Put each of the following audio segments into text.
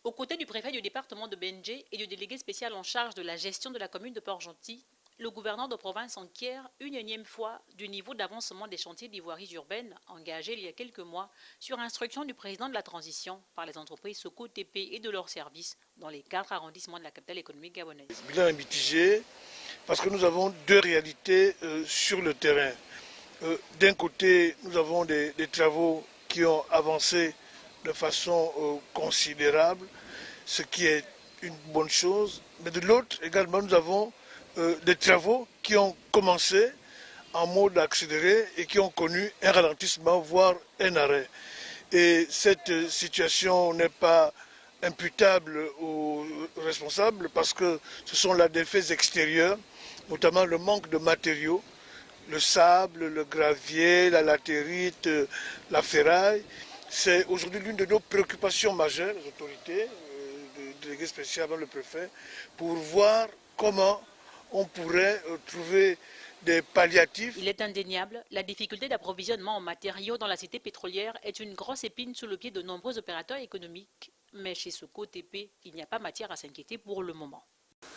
Aux côtés du préfet du département de Benje et du délégué spécial en charge de la gestion de la commune de Port-Gentil, le gouverneur de province s'enquiert une énième fois du niveau d'avancement des chantiers d'ivoirie urbaine engagés il y a quelques mois sur instruction du président de la transition par les entreprises Soko TP et de leurs services dans les 4 arrondissements de la capitale économique gabonaise. Le bilan est mitigé parce que nous avons deux réalités sur le terrain. D'un côté, nous avons des travaux qui ont avancé de façon considérable, ce qui est une bonne chose. Mais de l'autre, également, nous avons des travaux qui ont commencé en mode accéléré et qui ont connu un ralentissement, voire un arrêt. Et cette situation n'est pas imputable aux responsables parce que ce sont là des faits extérieurs, notamment le manque de matériaux, le sable, le gravier, la latérite, la ferraille. C'est aujourd'hui l'une de nos préoccupations majeures, les autorités, le délégué spécial, le préfet, pour voir comment on pourrait trouver des palliatifs. Il est indéniable, la difficulté d'approvisionnement en matériaux dans la cité pétrolière est une grosse épine sous le pied de nombreux opérateurs économiques. Mais chez Soko TP, il n'y a pas matière à s'inquiéter pour le moment.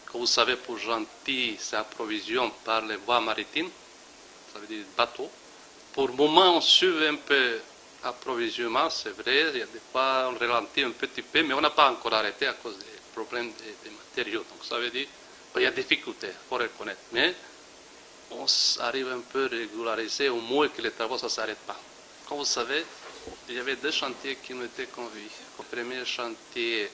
Comme vous savez, pour Gentil, c'est approvisionné par les voies maritimes, ça veut dire bateaux. Pour le moment, on suit un peu l'approvisionnement, c'est vrai, il y a des fois on ralentit un petit peu, mais on n'a pas encore arrêté à cause des problèmes des matériaux. Donc ça veut dire qu'il y a des difficultés, il faut reconnaître. Mais on arrive un peu à régulariser au moins que les travaux ne s'arrêtent pas. Comme vous savez, il y avait deux chantiers qui nous étaient conviés. Le premier chantier,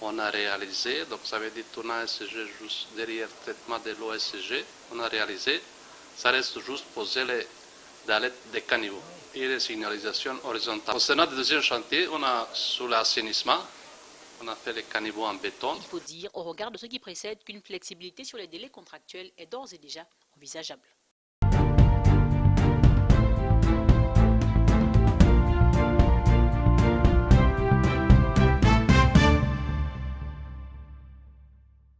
on a réalisé, donc ça veut dire tournage SG juste derrière le traitement de l'eau SG, on a réalisé. Ça reste juste poser les dallettes des caniveaux et les signalisations horizontales. Concernant le deuxième chantier, on a sur l'assainissement, on a fait les caniveaux en béton. Il faut dire, au regard de ce qui précède, qu'une flexibilité sur les délais contractuels est d'ores et déjà envisageable.